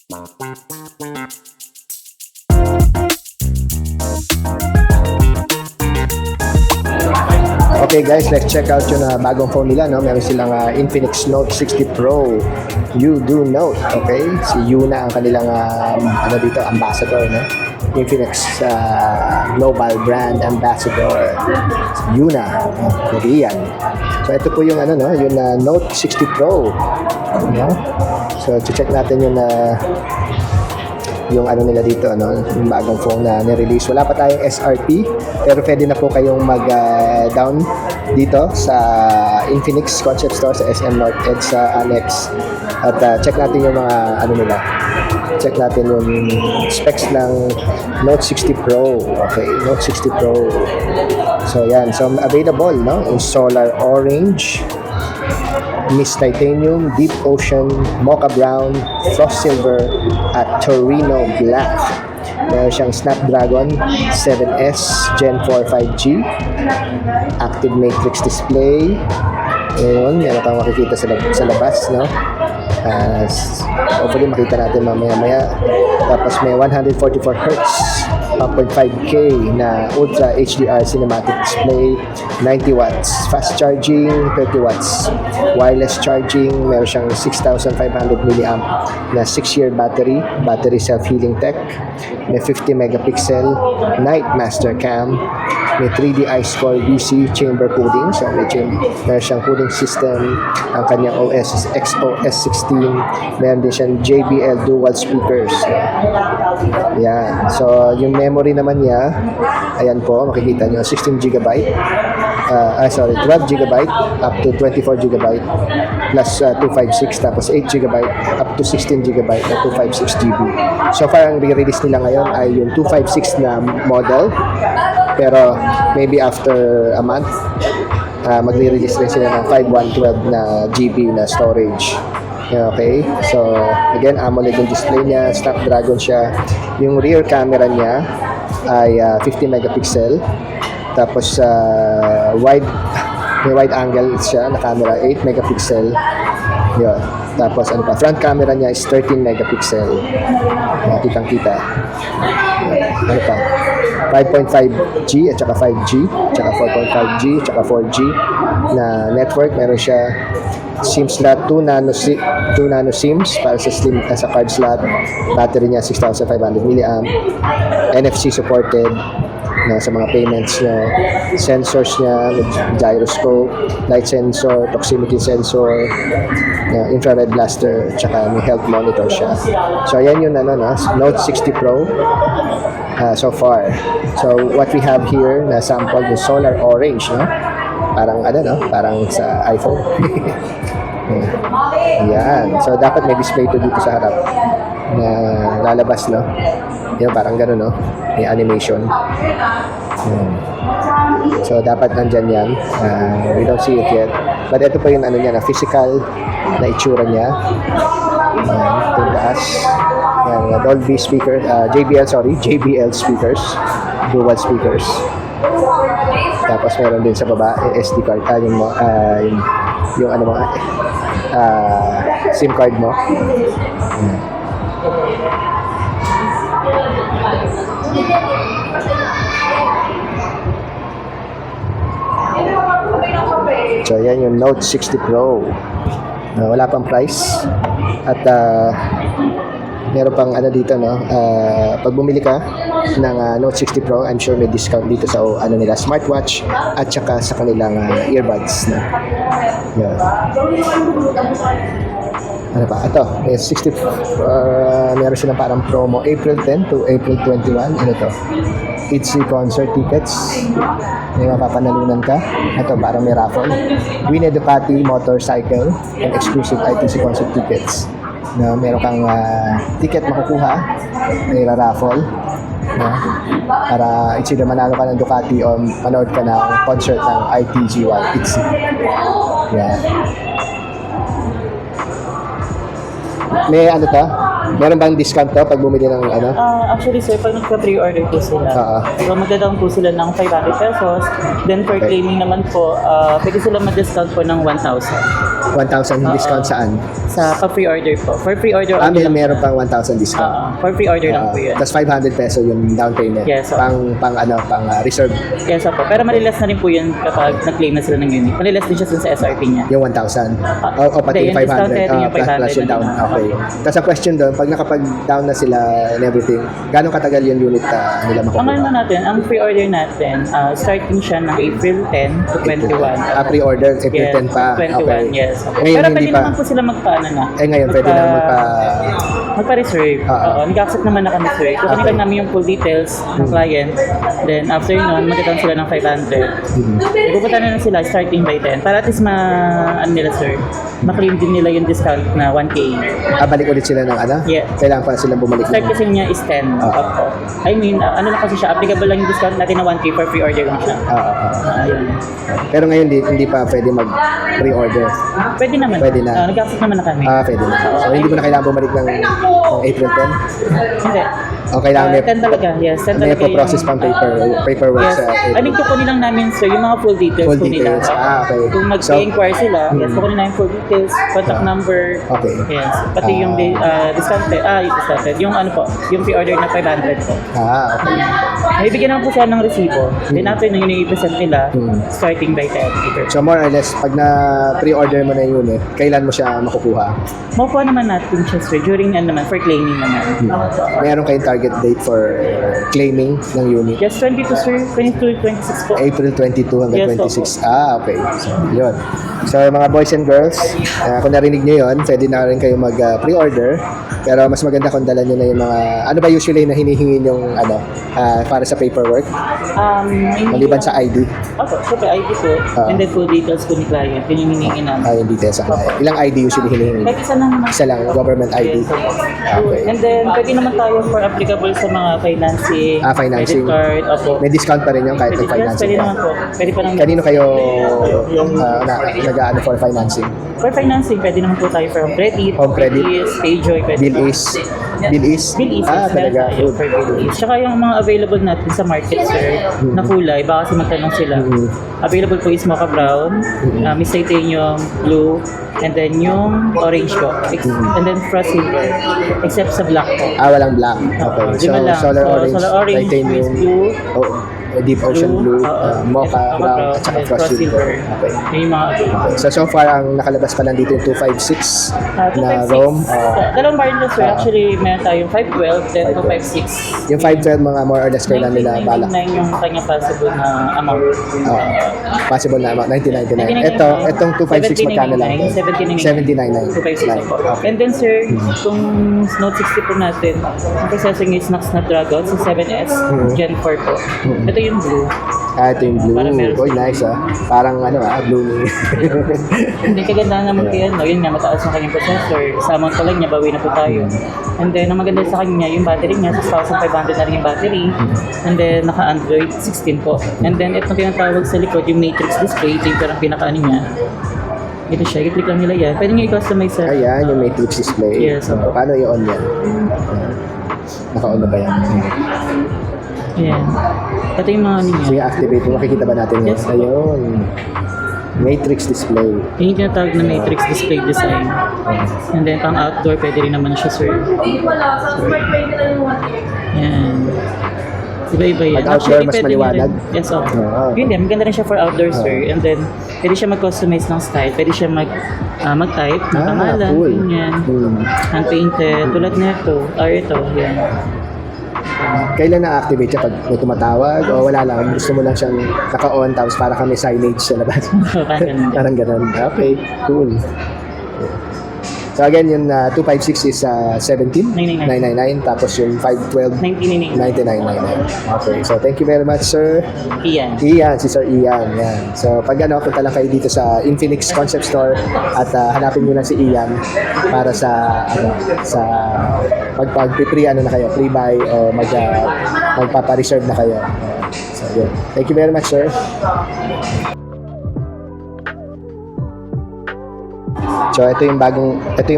Okay guys, let's check out yung bagong phone nila, no? Meron silang Infinix Note 60 Pro. You do note, okay? Si Yuna ang kanilang dito, ambassador, no? Infinix global brand ambassador. Yuna, Korean. So ito po yung yung Note 60 Pro. No? So check natin yung nila dito, yung bagong phone na ni-release. Wala pa tayong SRP, pero pwede na po kayong mag-down dito sa Infinix Concept Store sa SM North Edge sa Annex. At check natin yung mga nila. Check natin yung specs ng Note 60 Pro. Okay, Note 60 Pro. So yan, so available, no? In Solar Orange, Miss Titanium, Deep Ocean, Mocha Brown, Frost Silver, at Torino Black. Meron siyang Snapdragon 7S Gen 4 5G, Active Matrix Display. Ngayon, yan ang makikita sa labas, no? Hopefully makita natin mamaya-maya. Tapos may 144Hz 1.5K na Ultra HDR cinematic display, 90 watts fast charging, 30 watts wireless charging. Meron siyang 6,500 milliamp na 6-year battery self-healing tech. May 50 megapixel night master cam. May 3D ice core VC chamber cooling. So meron siyang cooling system. Ang kanyang OS is XOS 16. Meron din siyang JBL dual speakers. Yan. So yung memory naman niya, ayan po, makikita nyo, 16 GB. 12 GB up to 24 GB plus 256, tapos 8 GB up to 16 GB na 256 GB. So far ang re-release nila ngayon ay yung 256 na model, pero maybe after a month magre-release rin sila ng 5112 na GB na storage. Okay, so again, AMOLED yung display niya, Snapdragon siya. Yung rear camera niya ay 50 megapixel. Tapos may wide angle siya na camera, 8 megapixel. Yun. Tapos front camera niya is 13 megapixel. Kitang-kita. Ano pa? 5.5G at saka 5G, at saka 4.5G, at saka 4G na network. Meron siya SIM slot, 2 nano SIMs para sa card slot. Battery niya 6,500 milliamp. NFC supported sa mga payments niya. Sensors niya, gyroscope, light sensor, proximity sensor, infrared blaster, tsaka may health monitor siya. So ayan yung Note 60 Pro so far. So what we have here na sample yung Solar Orange, no? Parang parang sa iPhone. Yan. So dapat may display to dito sa harap na lalabas, no? Yung parang gano'n, no? May animation. So dapat nandyan yan. We don't see it yet. But ito pa yung niya na physical na itsura niya. Ito yung taas. Yan, Dolby speaker, JBL speakers, dual speakers. Tapos meron din sa baba SD card, yung SIM card mo. So yan yung Note 60 Pro. Wala pang price. At meron pang dito, no? Pag bumili ka ng Note 60 Pro, I'm sure may discount dito sa nila, smartwatch at saka sa kanilang earbuds, no? Yan. Ano pa? Ito, may 60 meron silang parang promo April 10 to April 21. Ano to? ITZY concert tickets. May mapapanalunan ka. Ito, parang may raffle. Win a Ducati motorcycle and exclusive ITZY concert tickets. Na meron kang ticket makukuha, may raffle, no? Para either manalo ka ng Ducati o manood ka ng concert ng ITZY. May Meron bang discount to pag bumili ng ano? Actually sir, pag nagpa-pre-order po sila, Oo. so magda-down po sila ng 500 pesos. Then for Okay. claiming naman po, pwede sila mag-discount po ng 1,000 1,000 discount saan? sa pa-pre-order po. For pre-order only lang Meron siya. pang 1,000 discount. For pre-order lang po yun. Tapos 500 peso yung down payment. Yes, sir. pang reserve Yes po. Pero maliless na rin po yun kapag nag-claim na sila ng unit. Maliless din siya dun sa SRP niya. yung 1,000. O pati Hindi, yung yung 500. discounted, yung Plus 500 yung down. na lang. Okay. Tapos ang question doon, pag nakapag-down na sila and everything, gano'ng katagal yung unit nila Ang ano makukuha? natin, ang pre-order natin, starting siya ng April 10 to 21. Pre-order, April 10 pa. 21, Okay. yes. Okay. Ngayon, Pero hindi pwede pa. naman po sila magpaano na. Ngayon, pwede na Magpa-reserve. Oo, nag-accept naman na kami, sir. Kukunin lang namin yung full details ng client. Then, after nun, magkakaroon sila ng 500. Pupunta na lang sila starting by 10. Para at least ano nila, sir, ma-claim din nila yung discount na 1K. balik ulit sila ng ano? Yeah. Kailangan pa sila bumalik. Start kasi niya is 10. Opo. I mean, ano lang kasi siya, applicable lang yung discount natin na 1K for pre-order lang siya. Ayun. Pero ngayon, hindi pa pwede mag-pre-order. Pwede naman. Pwede na. Nag-accept naman na kami. Pwede na. So, hindi mo na kailangan bumalik ng April 10? Hindi. O kailangan may 10 talaga, yes. 10 may talaga yung... process pang paperwork Yes. sa I mean, kukunin lang namin, sir, yung mga full details Full po nila. details. Okay. Kung mag-inquire sila, yes, kukunin namin full details, contact number. Okay. Yes. Pati yung discounted, yung discounted, yung ano po, yung pre-order na 500 po. Okay. May bigyan naman po sila ng resibo. Then after na yun yung i-present nila, starting by 10 April. So more or less, pag na pre-order mo na yung unit, kailan mo siya makukuha? Makuha naman natin siya, sir, during naman, for claiming naman. Meron kayong target date for claiming ng unit? Yes, 22, sir. 22, 26 po. April 22 hanggang Yes, 26. Okay. So, yun. So, mga boys and girls, kung narinig nyo yun, pwede na rin kayo mag-pre-order. Pero mas maganda kung dala nyo na yung mga, ano ba usually na hinihingi yung, para sa paperwork? Maliban sa ID. Opo, syempre ID po. And then full details po ni client. Yun yung hinihingi namin. Yung details sa client. Ilang ID usually hinihingi? Kahit isa lang naman. Isa lang, government ID. Yes, opo. Okay. And then, pwede naman tayo for applicable sa mga financing, Financing. credit card, opo. May discount pa rin yung kahit Pwede, may yes, financing. pwede naman po. Pwede pa naman. Kanino kayo nag-ano for financing? For financing, pwede naman po tayo for home credit, Home credit. Payjoy, pwede. Bill is? Bill is? Bill is, Talaga. tayo for bill is. Tsaka yung mga available natin sa market, sir, na kulay, baka kasi magtanong sila. Available po is Mocha Brown, Miss Titanium Blue, and then yung orange po. And then Frost Silver. Except sa black po. Walang black. Okay. So, Lima lang. solar orange, Solar orange, titanium, Miss Blue, deep ocean blue, mocha brown, at saka frost silver. Okay. Yung mga So far, ang nakalabas pa lang dito yung 256 na 256. ROM. Dalawang variants, sir. Actually, meron tayong 512, then 256. Yung 512, mga more or less kailan nila balak. 1999 yung kanya possible na amount. Possible na amount, 1999. Itong 256 magkano lang? 79.9. 256 po. And then, sir, kung Note 60 po natin, ang processing is Snapdragon sa 7S Gen 4 po. Ito yung blue. Ito yung blue. Parang meron. Oy, nice Parang blue. Hindi kagandahan naman kaya, yun nga, mataas ang kanyang processor. Sa amount pa lang niya, bawi na po tayo. And then, ang maganda sa kanya, yung battery niya, 6,500 na rin yung battery. And then, naka-Android 16 po. And then, itong tinatawag sa likod, yung matrix display, ito yung parang pinaka-ano niya. Ito siya, i-click lang nila yan. Pwede nyo i-customize sa... Ayan, yung matrix display. Yes, opo. Paano i-on yan? Naka-on na ba yan? Ayan. Ito yung mga ano niya. Sige, activate mo. Makikita ba natin yun? Yes. Ayun. Matrix display. Yun yung tinatawag na matrix display design. And then, pang outdoor, pwede rin naman siya, sir. Ayan. Iba-iba yan. Pag outdoor, mas pwede maliwanag? rin- Yes, oo. Oo. Yun din, maganda rin siya for outdoor, sir. And then, pwede siya mag-customize ng style. Pwede siya mag-type ng pangalan, cool. ganyan. Hand-painted, tulad nito. Or ito, yan. Kailan na-activate siya? Pag may tumatawag o wala lang? Gusto mo lang siyang naka-on tapos para kami signage sa labas? Parang ganun. Parang ganun. Okay, cool. So again, yung 256 is 17, 999. Tapos yung 512, 1999. 9999. Okay, so thank you very much, sir. Iyan. Ian, si Sir Ian. Yan. So pag punta lang kayo dito sa Infinix Concept Store at hanapin nyo lang si Ian para sa sa pag-pre na kayo, pre-buy o magpapa-reserve na kayo. So yun. Thank you very much, sir. So ito yung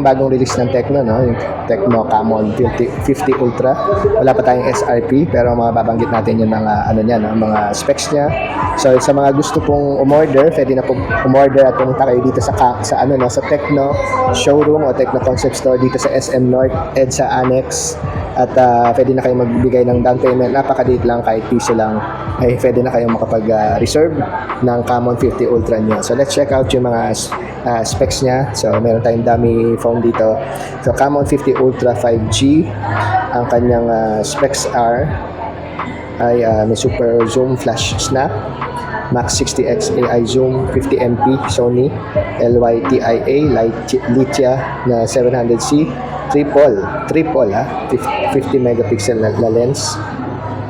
bagong release ng Tecno, no? Yung Tecno Camon 50 Ultra. Wala pa tayong SRP pero mga babanggit natin yung mga ano niya, no? Mga specs niya. So sa mga gusto pong umorder, pwede na pong umorder at pumunta kayo dito sa ano, no? Sa Tecno showroom o Tecno Concept Store dito sa SM North EDSA Annex. At pwede na kayo magbigay ng down payment. Napakaliit lang, kahit piso lang. Ay pwede na kayong makapag-reserve ng Camon 50 Ultra niya. So let's check out yung mga specs niya. So meron tayong dummy phone dito. So Camon 50 Ultra 5G. Ang kanyang specs ay may super zoom flash snap, Max 60x AI zoom, 50MP Sony LYTIA Lithia na 700C, triple 50 megapixel na lens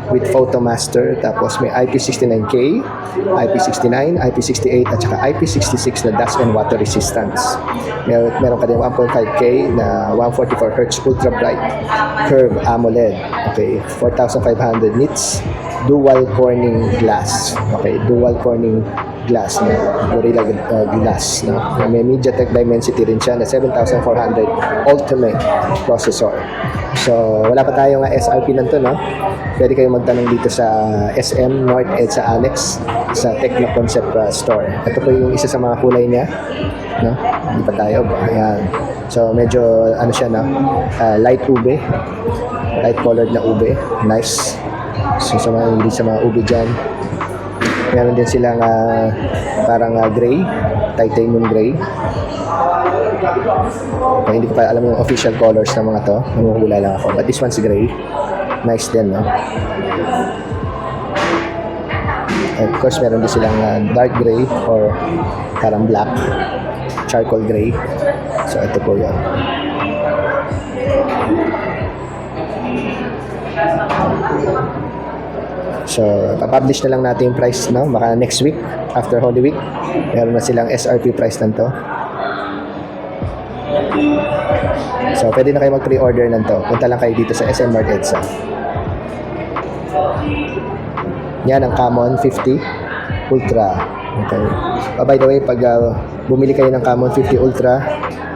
with Photomaster. Tapos may IP69K, IP69, IP68 at saka IP66 na dust and water resistance. Meron ka din 1.5K na 144Hz ultra bright curve AMOLED. Okay, 4,500 nits, dual Corning glass. Okay, dual Corning glass na Gorilla Glass, no? May MediaTek Dimensity rin siya na 7400 Ultimate processor. So wala pa tayong SRP nito, no? Pwede kayong magtanong dito sa SM North EDSA Annex sa Tecno Concept Store. Ito po yung isa sa mga kulay niya, no? Hindi pa tayo. Ayan. So medyo ano siya, no? Light ube, light colored na ube. Nice. So sa mga ube dyan, meron din silang parang gray, titanium gray. Okay, hindi ko pa alam yung official colors ng mga to. Nanguhula lang ako. But this one's gray. Nice din, no? And of course, meron din silang dark gray or parang black, charcoal gray. So, ito po yun. So, papublish na lang natin yung price, no? Baka next week, after Holy Week, meron na silang SRP price nito. So, pwede na kayo mag-pre-order nito. Punta lang kayo dito sa SM North EDSA. Yan ang Camon 50 Ultra. Okay. By the way, pag bumili kayo ng Camon 50 Ultra,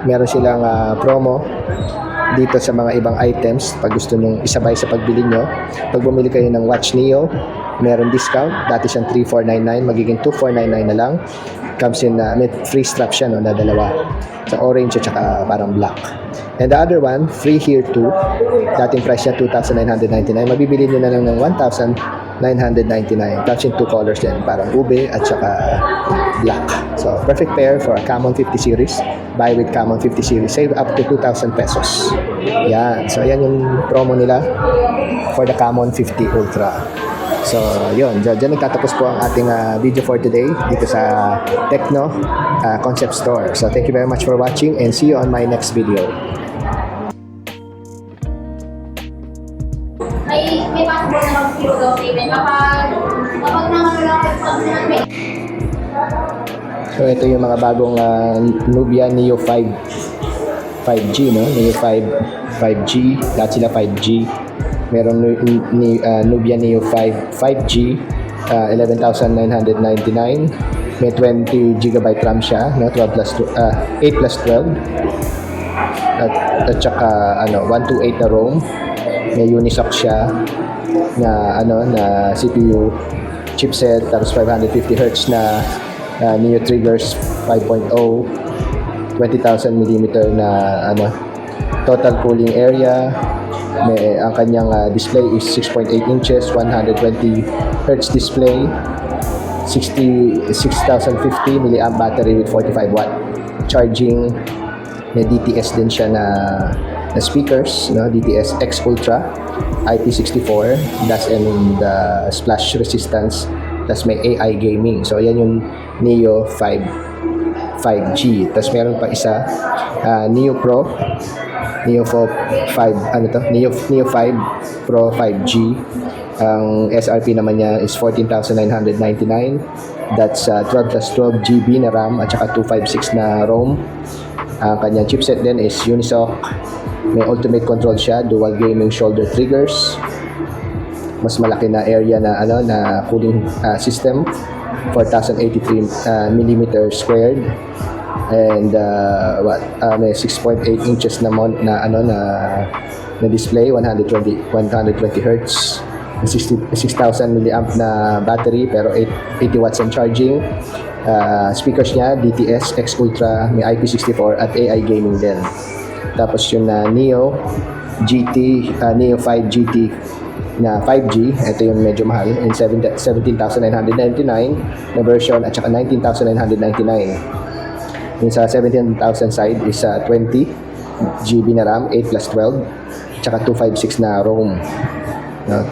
meron silang promo dito sa mga ibang items pag gusto nyong isabay sa pagbili nyo. Pag bumili kayo ng Watch Neo, meron discount. Dati siyang 3,499, magiging 2,499 na lang. Comes in may free strap siya, no, na dalawa, sa orange at saka parang black. And the other one, free here too. Dating price niya 2,999, mabibili nyo na lang ng 1,999. Comes in two colors din, parang ube at saka black. So perfect pair for a Camon 50 series. Buy with Camon 50 series, save up to 2,000 pesos. Yan. So yan yung promo nila for the Camon 50 Ultra. So yun, dyan nagtatapos po ang ating video for today dito sa Tecno Concept Store. So thank you very much for watching and see you on my next video. May passport na mag-zero daw payment. Kapag nangalang So ito yung mga bagong Nubia Neo 5G, no? Neo 5G, lahat sila 5G. Meron Nubia Neo 5G, 11,999. May 20 GB RAM siya, no? 8 plus 12. At saka 128 na ROM. May Unisoc siya na na CPU chipset, tapos 550 Hz na Neo Triggers 5.0, 20,000 mm na total cooling area. Ang kanyang display is 6.8 inches, 120 Hz display, 6,050 mAh battery with 45 watt charging. May DTS din siya na speakers, no? DTS X Ultra, IP64, dust and splash resistance, tas may AI gaming. So yan yung Neo 5G. Tas meron pa isa, Neo Pro, Neo 5 Neo 5 Pro 5G. Ang SRP naman niya is 14,999. That's 12 plus 12 GB na RAM at saka 256 na ROM. Ang kanyang chipset din is Unisoc. May ultimate control siya, dual gaming shoulder triggers. Mas malaki na area na na cooling system, 4,083 mm squared. And may 6.8 inches na na display, 120 Hz, 6,000 milliamp na battery pero 80 watts ang charging. Speakers niya DTS X Ultra, may IP64 at AI gaming din. Tapos yung Neo GT, Neo 5 GT na 5G, ito yung medyo mahal, in 17,999 na version at saka 19,999. Yung sa 17,000 side is 20 GB na RAM, 8 plus 12, tsaka 256 na ROM.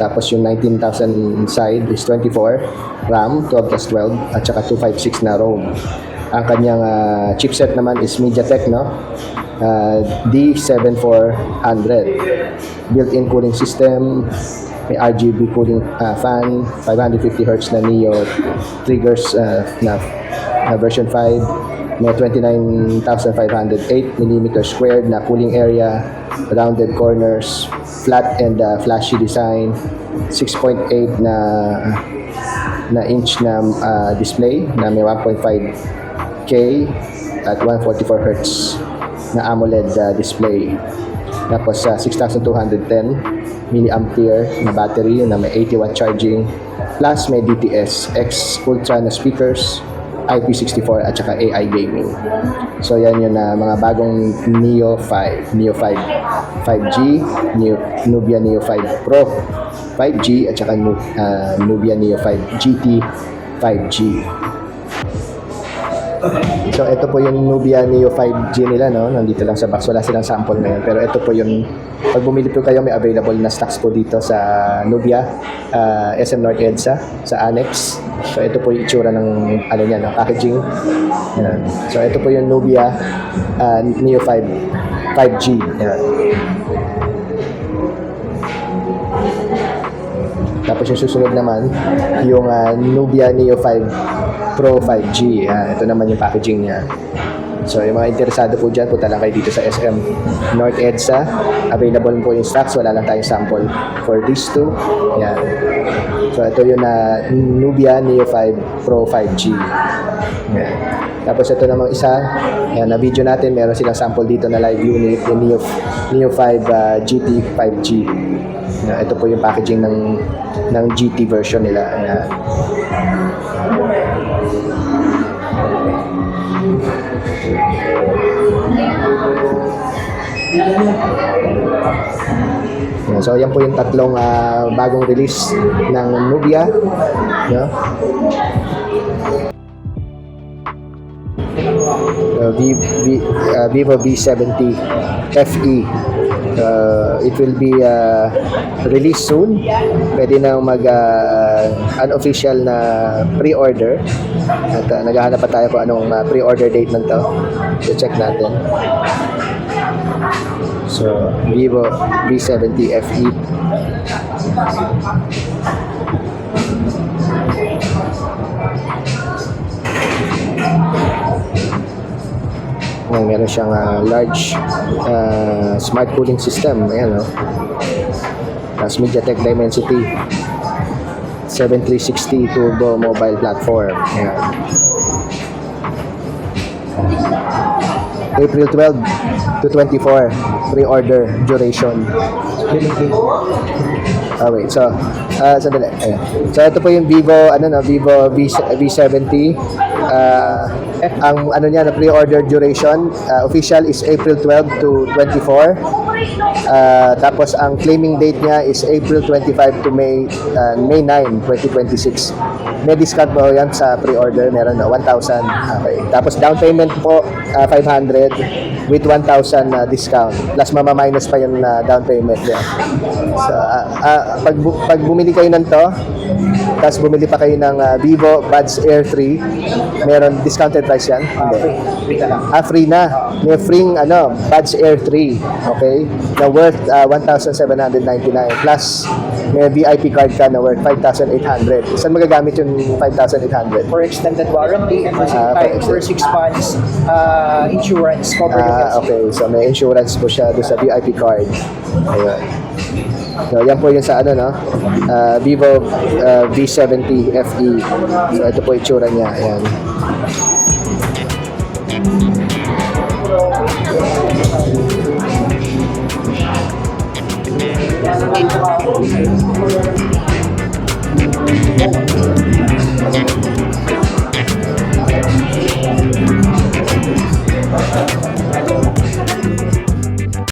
Tapos yung 19,000 side is 24 RAM, 12 plus 12, at saka 256 na ROM. Ang kanyang chipset naman is MediaTek, D7400. Built-in cooling system, may RGB cooling fan, 550 Hz na Neo triggers na version 5, may 29,508 mm squared na cooling area, rounded corners, flat and flashy design, 6.8 na inch na display na may 1.5K at 144 Hz na AMOLED display. Tapos 6,210 milliampere na battery na may 80 watt charging, plus may DTS X Ultra na speakers, IP64 at saka AI gaming. So yan yung mga bagong Neo 5 5G, Nubia Neo 5 Pro 5G at saka Nubia Neo 5 GT 5G. So ito po yung Nubia Neo 5G nila, nandito lang sa box, wala silang sample ngayon, pero ito po yung, pag bumili po kayo, may available na stocks po dito sa Nubia, SM North EDSA sa Annex. So ito po yung itsura ng packaging. Yan. So ito po yung Nubia Neo 5G. Yan. Tapos yung susunod naman, yung Nubia Neo 5 Pro 5G. Ito naman yung packaging niya. So yung mga interesado po dyan, punta lang kayo dito sa SM North EDSA. Available po yung stocks, wala lang tayong sample for these two. Yan. So ito yung Nubia Neo 5 Pro 5G. Yan. Tapos ito namang isa, yan, na video natin, meron silang sample dito na live unit, yung Neo 5 GT 5G. Yan. Ito po yung packaging ng GT version nila. Yan. So yan po yung tatlong bagong release ng Nubia, Vivo V70 FE. It will be released soon. Pwede na unofficial na pre-order. At naghahanap pa tayo kung anong pre-order date nito. So check natin. So Vivo V70 FE. Meron siyang large smart cooling system. Ayan, Tapos MediaTek Dimensity 7360 Turbo mobile platform. Ayan. April 12 to 24 pre-order duration. Wait. So, sandali. Ayan. So, ito po yung Vivo V70. Ang niya na pre-order duration official is April 12 to 24. Tapos ang claiming date niya is April 25 to May 9, 2026. May discount po yan sa pre-order, meron 1,000. Okay. Tapos down payment po 500 with 1,000 discount. Plus mama-minus pa yung down payment niya. So, pag bumili kayo ng to, tapos bumili pa kayo ng Vivo Buds Air 3, meron discounted price yan? Hindi. Free na. May free Buds Air 3, okay? Na worth 1,799 plus may VIP card ka na worth 5,800. Saan magagamit yung 5,800? For extended warranty and for 6 months insurance covered. Okay, so may insurance po siya doon sa VIP card. Ayun. So, yan po yung sa Vivo V70 FE. So, ito po yung itsura niya. Ayan.